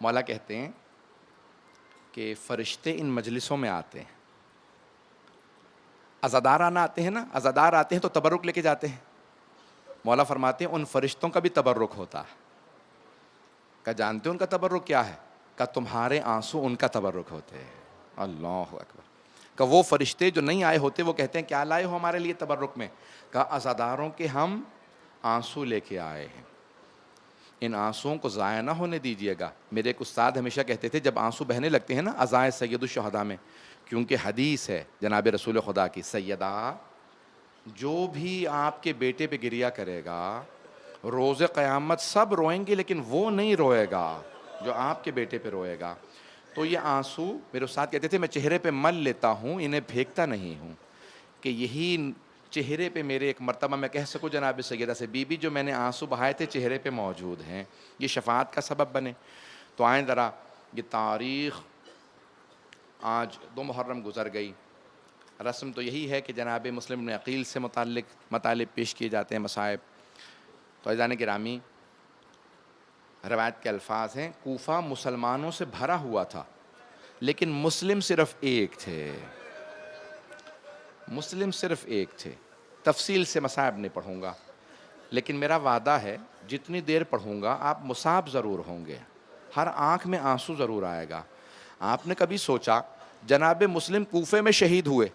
مولا کہتے ہیں کہ فرشتے ان مجلسوں میں آتے ہیں، عزادارانہ آتے ہیں نا، عزادار آتے ہیں تو تبرک لے کے جاتے ہیں. مولا فرماتے ہیں ان فرشتوں کا بھی تبرک ہوتا ہے. کہ جانتے ان کا تبرک کیا ہے؟ کہ تمہارے آنسو ان کا تبرک ہوتے ہیں. اللہ اکبر. کہ وہ فرشتے جو نہیں آئے ہوتے وہ کہتے ہیں کیا لائے ہو ہمارے لیے تبرک میں؟ کہ عزاداروں کے ہم آنسو لے کے آئے ہیں، ان آنسوؤں کو ضائع نہ ہونے دیجیے گا. میرے ایک استاد ہمیشہ کہتے تھے جب آنسو بہنے لگتے ہیں نا عزائے سید الشہداء میں، کیونکہ حدیث ہے جناب رسول خدا کی، سیدہ جو بھی آپ کے بیٹے پہ گریا کرے گا روز قیامت سب روئیں گے لیکن وہ نہیں روئے گا جو آپ کے بیٹے پہ روئے گا. تو یہ آنسو میرے استاد کہتے تھے میں چہرے پہ مل لیتا ہوں، انہیں پھینکتا نہیں ہوں، کہ یہی چہرے پہ میرے ایک مرتبہ میں کہہ سکوں جناب سیدہ سے بی بی جو میں نے آنسو بہائے تھے چہرے پہ موجود ہیں، یہ شفاعت کا سبب بنے. تو آئیں ذرا یہ تاریخ، آج 2 محرم گزر گئی. رسم تو یہی ہے کہ جناب مسلم بن عقیل سے متعلق مطالب پیش کیے جاتے ہیں، مصائب. تو عزیزان گرامی، روایت کے الفاظ ہیں کوفہ مسلمانوں سے بھرا ہوا تھا لیکن مسلم صرف ایک تھے، مسلم صرف ایک تھے. تفصیل سے مصائب نہیں پڑھوں گا لیکن میرا وعدہ ہے جتنی دیر پڑھوں گا آپ مصاب ضرور ہوں گے، ہر آنکھ میں آنسو ضرور آئے گا. آپ نے کبھی سوچا جناب مسلم کوفے میں شہید ہوئے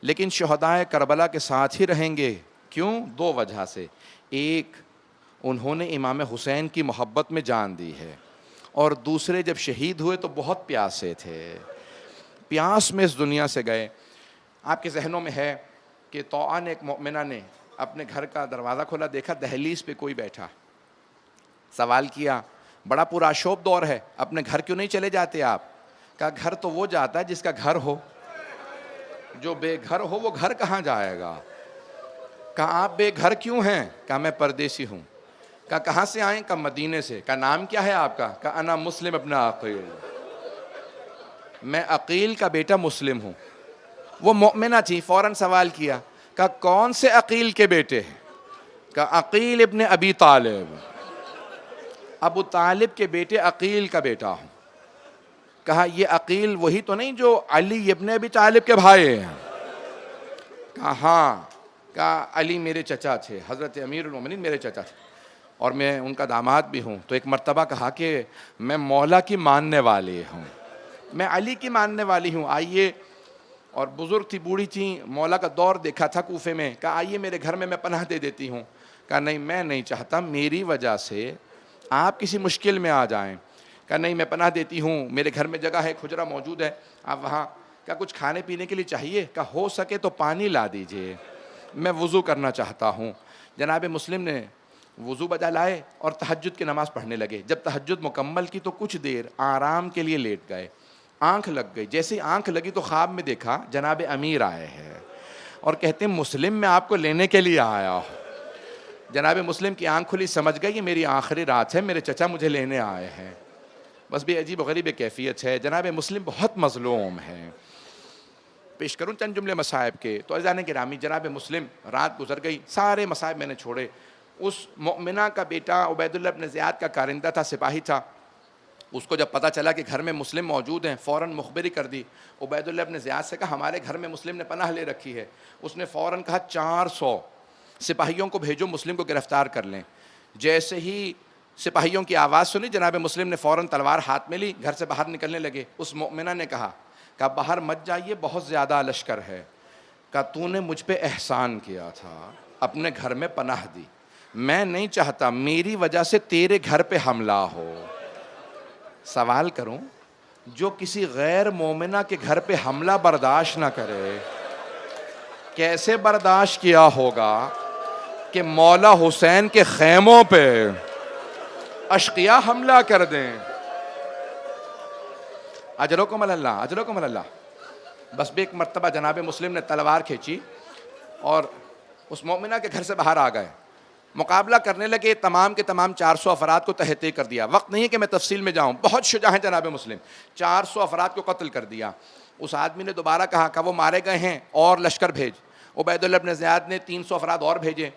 لیکن شہدائے کربلا کے ساتھ ہی رہیں گے؟ کیوں؟ 2 وجہ سے. ایک، انہوں نے امام حسین کی محبت میں جان دی ہے، اور دوسرے جب شہید ہوئے تو بہت پیاسے تھے، پیاس میں اس دنیا سے گئے. آپ کے ذہنوں میں ہے کہ طوعا نے ایک مؤمنہ نے اپنے گھر کا دروازہ کھولا، دیکھا دہلیز پہ کوئی بیٹھا، سوال کیا بڑا پرآشوب دور ہے اپنے گھر کیوں نہیں چلے جاتے آپ؟ کہا گھر تو وہ جاتا ہے جس کا گھر ہو، جو بے گھر ہو وہ گھر کہاں جائے گا. کہا آپ بے گھر کیوں ہیں؟ کہا میں پردیسی ہوں. کہا کہاں سے آئیں؟ کہا مدینے سے. کہا نام کیا ہے آپ کا؟ کہا انا مسلم ابن عقیل، میں عقیل کا بیٹا مسلم ہوں. وہ مؤمنہ تھی، فوراً سوال کیا، کہا کون سے عقیل کے بیٹے ہیں؟ کہا عقیل ابن ابی طالب، ابو طالب کے بیٹے عقیل کا بیٹا ہوں. کہا یہ عقیل وہی تو نہیں جو علی ابن ابی طالب کے بھائی ہیں؟ کہا ہاں. کہا علی میرے چچا تھے، حضرت امیر المومنین میرے چچا تھے اور میں ان کا داماد بھی ہوں. تو ایک مرتبہ کہا کہ میں مولا کی ماننے والی ہوں، میں علی کی ماننے والی ہوں، آئیے. اور بزرگ تھی، بوڑھی تھی، مولا کا دور دیکھا تھا کوفے میں. کہا آئیے میرے گھر میں پناہ دے دیتی ہوں. کہا نہیں میں نہیں چاہتا میری وجہ سے آپ کسی مشکل میں آ جائیں. کہا نہیں میں پناہ دیتی ہوں، میرے گھر میں جگہ ہے، ایک حجرہ موجود ہے، آپ وہاں. کہا کچھ کھانے پینے کے لیے چاہیے؟ کہا ہو سکے تو پانی لا دیجئے، میں وضو کرنا چاہتا ہوں. جناب مسلم نے وضو بجا لائے اور تہجد کی نماز پڑھنے لگے. جب تہجد مکمل کی تو کچھ دیر آرام کے لیے لیٹ گئے. آنکھ لگ گئی، جیسے آنکھ لگی تو خواب میں دیکھا جناب امیر آئے ہیں اور کہتے ہیں مسلم میں آپ کو لینے کے لیے آیا ہوں. جناب مسلم کی آنکھ کھلی، سمجھ گئی یہ میری آخری رات ہے، میرے چچا مجھے لینے آئے ہیں. بس بھی عجیب و غریب کیفیت ہے. جناب مسلم بہت مظلوم ہے. پیش کروں چند جملے مصائب کے. تو عزیزان گرامی، جناب مسلم رات گزر گئی، سارے مصائب میں نے چھوڑے. اس مؤمنہ کا بیٹا عبید اللہ بن زیاد کا کارندہ تھا، سپاہی تھا. اس کو جب پتہ چلا کہ گھر میں مسلم موجود ہیں فوراً مخبری کر دی. عبید اللہ بن زیاد سے کہا ہمارے گھر میں مسلم نے پناہ لے رکھی ہے. اس نے فوراً کہا 400 سپاہیوں کو بھیجو مسلم کو گرفتار کر لیں. جیسے ہی سپاہیوں کی آواز سنی جناب مسلم نے فوراً تلوار ہاتھ میں لی، گھر سے باہر نکلنے لگے. اس مؤمنہ نے کہا باہر مت جائیے، بہت زیادہ لشکر ہے. کہا تو نے مجھ پہ احسان کیا تھا، اپنے گھر میں پناہ دی، میں نہیں چاہتا میری وجہ سے تیرے گھر پہ حملہ ہو. سوال کروں، جو کسی غیر مومنہ کے گھر پہ حملہ برداشت نہ کرے، کیسے برداشت کیا ہوگا کہ مولا حسین کے خیموں پہ اشقیاء حملہ کر دیں؟ اجرکم اللہ، اجرکم اللہ. بس بھی ایک مرتبہ جناب مسلم نے تلوار کھینچی اور اس مومنہ کے گھر سے باہر آ گئے. مقابلہ کرنے لگے، تمام کے تمام 400 افراد کو تہہ کر دیا. وقت نہیں ہے کہ میں تفصیل میں جاؤں، بہت شجاع ہیں جناب مسلم. 400 افراد کو قتل کر دیا. اس آدمی نے دوبارہ کہا کہ وہ مارے گئے ہیں اور لشکر بھیج. عبید اللہ بن زیاد نے 300 افراد اور بھیجے.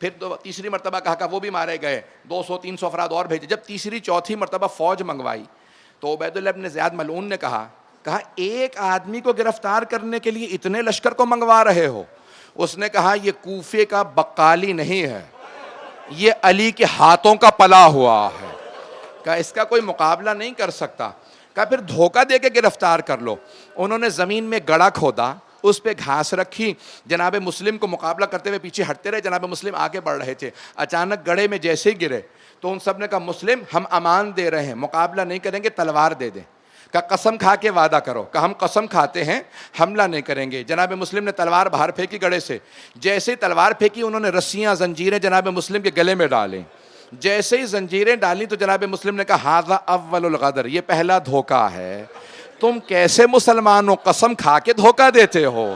پھر تیسری مرتبہ کہا کہ وہ بھی مارے گئے، 200 300 افراد اور بھیجے. جب تیسری چوتھی مرتبہ فوج منگوائی تو عبید اللہ ابن زیاد ملعون نے کہا ایک آدمی کو گرفتار کرنے کے لیے اتنے لشکر کو منگوا رہے ہو؟ اس نے کہا یہ کوفے کا بقالی نہیں ہے، یہ علی کے ہاتھوں کا پلا ہوا ہے، کہا اس کا کوئی مقابلہ نہیں کر سکتا، کہا پھر دھوکہ دے کے گرفتار کر لو۔ انہوں نے زمین میں گڑھا کھودا، اس پہ گھاس رکھی، جناب مسلم کو مقابلہ کرتے ہوئے پیچھے ہٹتے رہے، جناب مسلم آگے بڑھ رہے تھے، اچانک گڑھے میں جیسے ہی گرے تو ان سب نے کہا مسلم ہم امان دے رہے ہیں، مقابلہ نہیں کریں گے، تلوار دے دیں۔ کہا قسم کھا کے وعدہ کرو، کہا ہم قسم کھاتے ہیں حملہ نہیں کریں گے۔ جناب مسلم نے تلوار باہر پھینکی گڑھے سے، جیسے ہی تلوار پھینکی انہوں نے رسیاں زنجیریں جناب مسلم کے گلے میں ڈالیں، جیسے ہی زنجیریں ڈالیں تو جناب مسلم نے کہا ھذا اول الغدر، یہ پہلا دھوکہ ہے، تم کیسے مسلمان ہو، قسم کھا کے دھوکہ دیتے ہو۔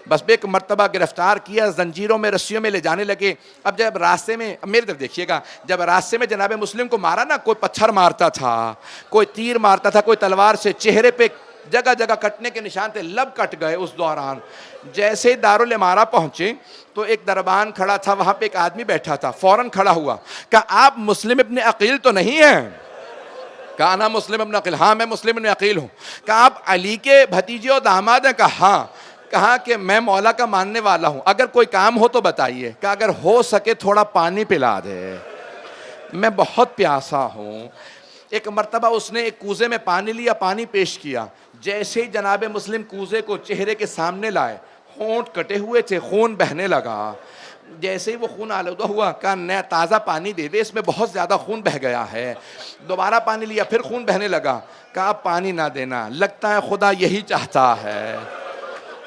بس ایک مرتبہ گرفتار کیا، زنجیروں میں رسیوں میں لے جانے لگے۔ اب جب راستے میں، اب میری طرف دیکھیے گا، جب راستے میں جناب مسلم کو مارا نا، کوئی پتھر مارتا تھا، کوئی تیر مارتا تھا، کوئی تلوار سے، چہرے پہ جگہ جگہ کٹنے کے نشان تھے، لب کٹ گئے اس دوران۔ جیسے ہی دارالامارہ پہنچے تو ایک دربان کھڑا تھا، وہاں پہ ایک آدمی بیٹھا تھا، فوراً کھڑا ہوا، کہا آپ مسلم ابن عقیل تو نہیں ہیں؟ کہا انا مسلم ابن عقیل، ہاں میں مسلم ابن عقیل ہوں۔ کہا آپ علی کے بھتیجے اور داماد ہیں؟ کہا ہاں۔ کہا کہ میں مولا کا ماننے والا ہوں، اگر کوئی کام ہو تو بتائیے، کہ اگر ہو سکے تھوڑا پانی پلا دے، میں بہت پیاسا ہوں۔ ایک مرتبہ اس نے ایک کوزے میں پانی لیا، پانی پیش کیا، جیسے ہی جناب مسلم کوزے کو چہرے کے سامنے لائے، ہونٹ کٹے ہوئے تھے، خون بہنے لگا۔ جیسے ہی وہ خون آلودہ ہوا، کہا نیا تازہ پانی دے دے، اس میں بہت زیادہ خون بہ گیا ہے۔ دوبارہ پانی لیا، پھر خون بہنے لگا، کہا اب پانی نہ دینا، لگتا ہے خدا یہی چاہتا ہے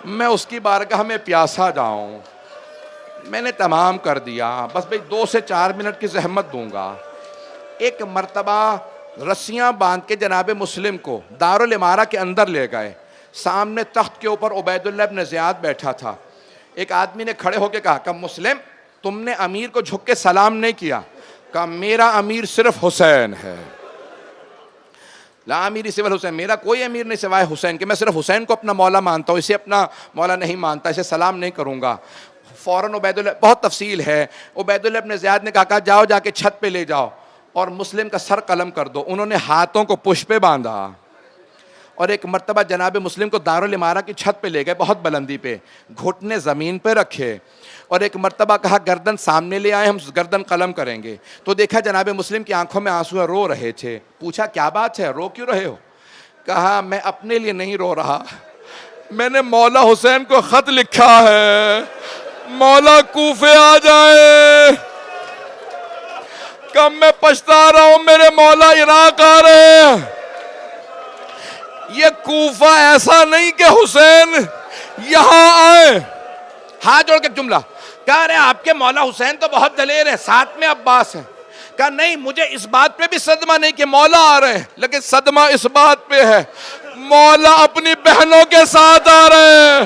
میں اس کی بارگاہ میں پیاسا جاؤں۔ میں نے تمام کر دیا، بس بھئی 2 سے 4 منٹ کی زحمت دوں گا۔ ایک مرتبہ رسیاں باندھ کے جناب مسلم کو دارالامارہ کے اندر لے گئے، سامنے تخت کے اوپر عبید اللہ ابن زیاد بیٹھا تھا۔ ایک آدمی نے کھڑے ہو کے کہا کہ مسلم تم نے امیر کو جھک کے سلام نہیں کیا، کہا میرا امیر صرف حسین ہے، لا امیری سوال حسین، میرا کوئی امیر نہیں سوائے حسین کہ میں صرف حسین کو اپنا مولا مانتا ہوں، اسے اپنا مولا نہیں مانتا، اسے سلام نہیں کروں گا۔ فوراً عبید اللہ، بہت تفصیل ہے، عبید اللہ ابن زیاد نے کہا جاؤ جا کے چھت پہ لے جاؤ اور مسلم کا سر قلم کر دو۔ انہوں نے ہاتھوں کو پشت پہ باندھا اور ایک مرتبہ جناب مسلم کو دارالامارہ کی چھت پہ لے گئے، بہت بلندی پہ، گھٹنے زمین پہ رکھے اور ایک مرتبہ کہا گردن سامنے لے آئے، ہم گردن قلم کریں گے۔ تو دیکھا جناب مسلم کی آنکھوں میں آنسو ہے، رو رہے تھے۔ پوچھا کیا بات ہے، رو کیوں رہے ہو؟ کہا میں اپنے لیے نہیں رو رہا، میں نے مولا حسین کو خط لکھا ہے، مولا کوفے آ جائے، کب میں پچھتا رہا ہوں، میرے مولا عراق آ رہے ہیں۔ یہ کوفہ ایسا نہیں کہ حسین یہاں آئے۔ ہاتھ جوڑ کے جملہ کہہ رہے آپ کے مولا حسین تو بہت دلیر ہیں، ساتھ میں عباس ہیں۔ کہا نہیں، مجھے اس بات پہ بھی صدمہ نہیں کہ مولا آ رہے ہیں، لیکن صدمہ اس بات پہ ہے مولا اپنی بہنوں کے ساتھ آ رہے ہیں۔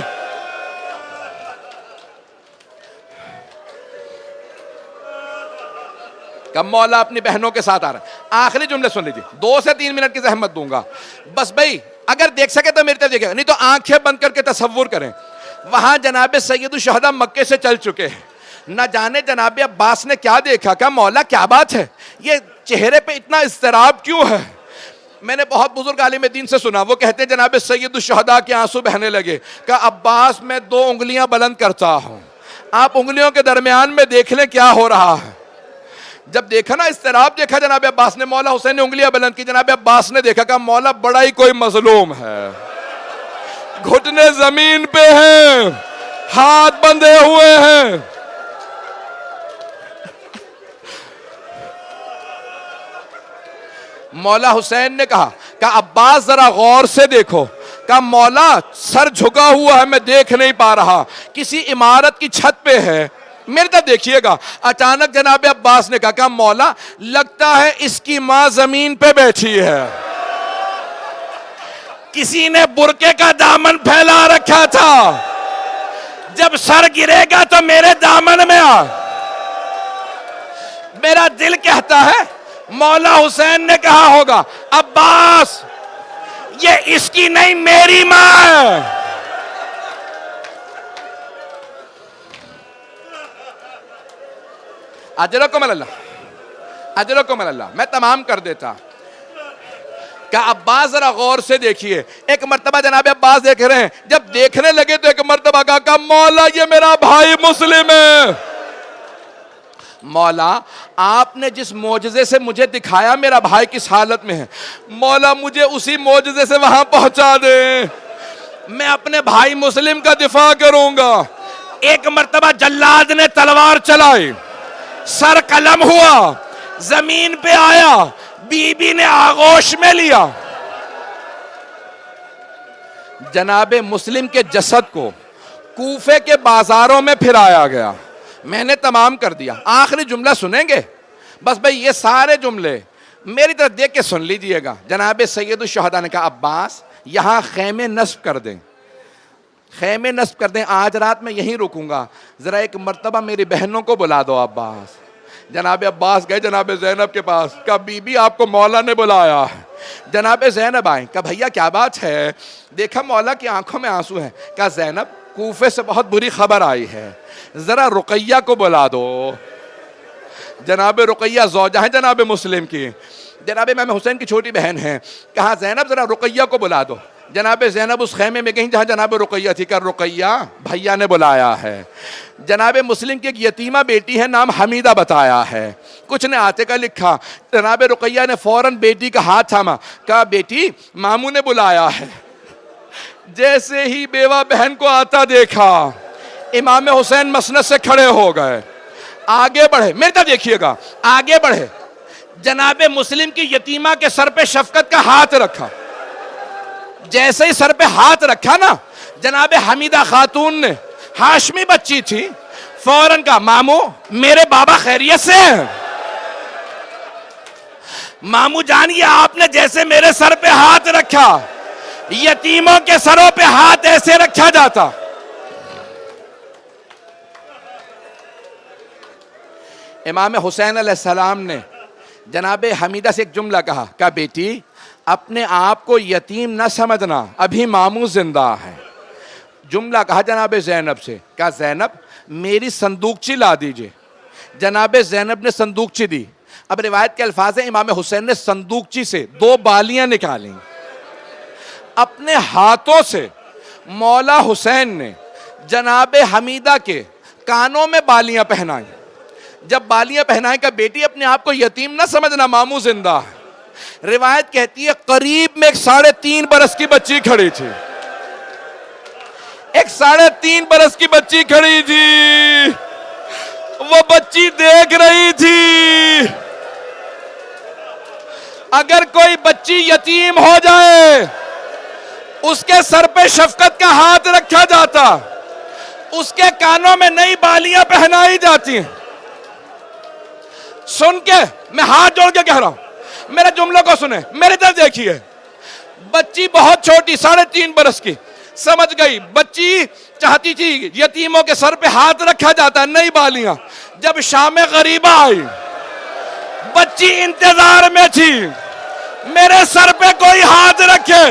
کہ مولا اپنی بہنوں کے ساتھ آ رہا ہے۔ آخری جملے سن لیجیے، 2 سے 3 منٹ کی زحمت دوں گا بس بھائی، اگر دیکھ سکے تو میری طرف دیکھیں، نہیں تو آنکھیں بند کر کے تصور کریں، وہاں جناب سید الشہداء مکے سے چل چکے ہیں، نہ جانے جناب عباس نے کیا دیکھا، کہا مولا کیا بات ہے، یہ چہرے پہ اتنا اضطراب کیوں ہے؟ میں نے بہت بزرگ عالم دین سے سنا، وہ کہتے ہیں جناب سید الشہداء کے آنسو بہنے لگے، کہا عباس میں 2 انگلیاں بلند کرتا ہوں، آپ انگلیوں کے درمیان میں دیکھ لیں کیا ہو رہا ہے۔ جب دیکھا نا اضطراب دیکھا جناب عباس نے، مولا حسین نے انگلیاں بلند کی، جناب عباس نے دیکھا، کہا مولا بڑا ہی کوئی مظلوم ہے، گھٹنے زمین پہ ہیں، ہاتھ بندھے ہوئے ہیں۔ مولا حسین نے کہا کہ عباس ذرا غور سے دیکھو، کہا مولا سر جھکا ہوا ہے، میں دیکھ نہیں پا رہا، کسی عمارت کی چھت پہ ہے، میرے طرف دیکھیے گا۔ اچانک جناب عباس نے کہا مولا لگتا ہے اس کی ماں زمین پہ بیٹھی ہے، کسی نے برقعے کا دامن پھیلا رکھا تھا، جب سر گرے گا تو میرے دامن میں آ۔ میرا دل کہتا ہے مولا حسین نے کہا ہوگا عباس یہ اس کی نہیں میری ماں ہے۔ اجرکم اللہ، اجرکم اللہ، میں تمام کر دیتا۔ کہ عباس ذرا غور سے دیکھیے. ایک مرتبہ جناب عباس دیکھ رہے ہیں, جب دیکھنے لگے تو ایک مرتبہ کہا مولا یہ میرا بھائی مسلم ہے. مولا آپ نے جس معجزے سے مجھے دکھایا میرا بھائی کس حالت میں ہے, مولا مجھے اسی معجزے سے وہاں پہنچا دیں, میں اپنے بھائی مسلم کا دفاع کروں گا. ایک مرتبہ جلاد نے تلوار چلائی, سر قلم ہوا, زمین پہ آیا, بی بی نے آغوش میں لیا. جناب مسلم کے جسد کو کوفے کے بازاروں میں پھرایا گیا. میں نے تمام کر دیا. آخری جملہ سنیں گے بس بھائی, یہ سارے جملے میری طرف دیکھ کے سن لیجئے گا. جناب سید الشہداء نے کہا عباس یہاں خیمے نصب کر دیں, خیمے نصب کر دیں, آج رات میں یہیں رکوں گا, ذرا ایک مرتبہ میری بہنوں کو بلا دو عباس. جناب عباس گئے جناب زینب کے پاس, کہا بی بی آپ کو مولا نے بلایا. جناب زینب آئیں, کہا بھیا کیا بات ہے؟ دیکھا مولا کی آنکھوں میں آنسو ہیں. کہا زینب کوفے سے بہت بری خبر آئی ہے, ذرا رقیہ کو بلا دو. جناب رقیہ زوجہ ہیں جناب مسلم کی, جناب امام حسین کی چھوٹی بہن ہیں. کہا زینب ذرا رقیہ کو بلا دو. جناب زینب اس خیمے میں گئیں جہاں جناب رقیہ تھی. کہا رقیہ بھیا نے بلایا ہے. جناب مسلم کی ایک یتیمہ بیٹی ہے, نام حمیدہ بتایا ہے, کچھ نے آتے کا لکھا. جناب رقیہ نے فوراً بیٹی کا ہاتھ تھاما, کہا بیٹی ماموں نے بلایا ہے. جیسے ہی بیوہ بہن کو آتا دیکھا, امام حسین مسند سے کھڑے ہو گئے, آگے بڑھے, میرے طرف دیکھیے گا, آگے بڑھے, جناب مسلم کی یتیمہ کے سر پہ شفقت کا ہاتھ رکھا. جیسے ہی سر پہ ہاتھ رکھا نا, جناب حمیدہ خاتون نے, ہاشمی بچی تھی, فوراً کہا ماموں میرے بابا خیریت سے ہیں. ماموں جانیے آپ نے جیسے میرے سر پہ ہاتھ رکھا, یتیموں کے سروں پہ ہاتھ ایسے رکھا جاتا. امام حسین علیہ السلام نے جناب حمیدہ سے ایک جملہ کہا, کہا بیٹی اپنے آپ کو یتیم نہ سمجھنا, ابھی ماموں زندہ ہے. جملہ کہا جناب زینب سے, کہا زینب میری صندوقچی لا دیجئے. جناب زینب نے صندوقچی دی. اب روایت کے الفاظ ہیں, امام حسین نے صندوقچی سے 2 بالیاں نکالیں, اپنے ہاتھوں سے مولا حسین نے جناب حمیدہ کے کانوں میں بالیاں پہنائیں. جب بالیاں پہنائیں کہ بیٹی اپنے آپ کو یتیم نہ سمجھنا, ماموں زندہ ہے. روایت کہتی ہے قریب میں ایک 3.5 برس کی بچی کھڑی تھی, ایک 3.5 برس کی بچی کھڑی تھی. وہ بچی دیکھ رہی تھی, اگر کوئی بچی یتیم ہو جائے اس کے سر پہ شفقت کا ہاتھ رکھا جاتا, اس کے کانوں میں نئی بالیاں پہنائی جاتی ہیں. سن کے میں ہاتھ جوڑ کے کہہ رہا ہوں, میرے جملوں کو سنیں, میری طرف دیکھیے. بچی بہت چھوٹی 3.5 برس کی, سمجھ گئی. بچی چاہتی تھی یتیموں کے سر پہ ہاتھ رکھا جاتا, نئی بالیاں. جب شام غریبہ آئی, بچی انتظار میں تھی میرے سر پہ کوئی ہاتھ رکھے,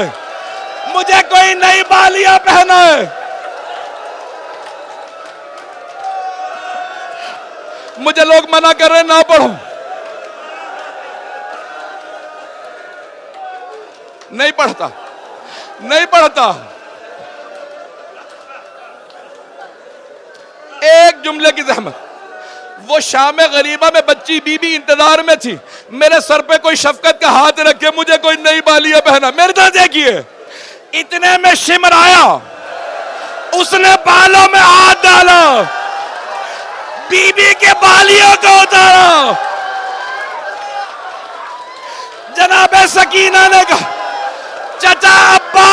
مجھے کوئی نئی بالیاں پہنائے. مجھے لوگ منع کر رہے نہ پڑھو, نہیں پڑھتا, نہیں پڑھتا. ایک جملے کی زحمت. وہ شام غریبہ میں بچی بی بی انتظار میں تھی, میرے سر پہ کوئی شفقت کا ہاتھ رکھے, مجھے کوئی نئی بالیاں پہنا. میرے طرح دیکھیے, اتنے میں شمر آیا, اس نے بالوں میں ہاتھ ڈالا, بی بی کے بالیوں کو اتارا. جناب سکینہ نے کہا چچا ابا,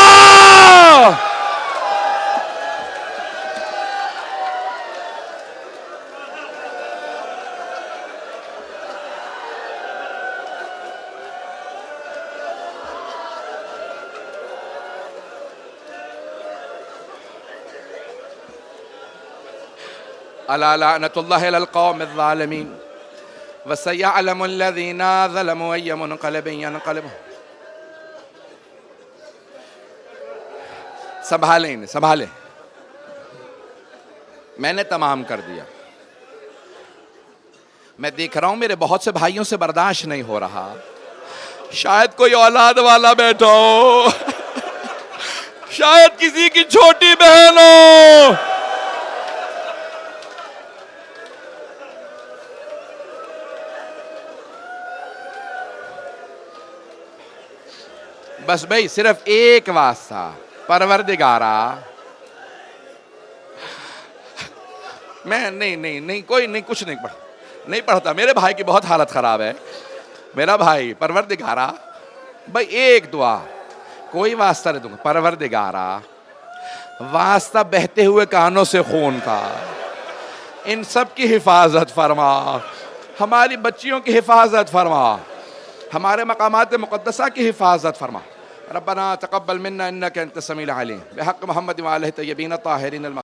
الا لعنت اللہ علی القوم الظالمین وسیعلم الذین ظلموا ای منقلب ینقلبون. سنبھالیں, سنبھالیں, میں نے تمام کر دیا. میں دیکھ رہا ہوں میرے بہت سے بھائیوں سے برداشت نہیں ہو رہا. شاید کوئی اولاد والا بیٹھا ہو، شاید کسی کی چھوٹی بہن ہو. بس بھائی صرف ایک واسطہ، پروردگارا. میں نہیں کوئی نہیں، کچھ نہیں پڑھتا. میرے بھائی کی بہت حالت خراب ہے. میرا بھائی، پروردگارا بھائی ایک دعا، کوئی واسطہ نہیں دوں گا. پروردگارا واسطہ بہتے ہوئے کانوں سے خون کا، ان سب کی حفاظت فرما، ہماری بچیوں کی حفاظت فرما، ہمارے مقامات مقدسہ کی حفاظت فرما. ربنا تقبل منا انك انت السميع العليم بحق محمد وآله الطيبين الطاهرين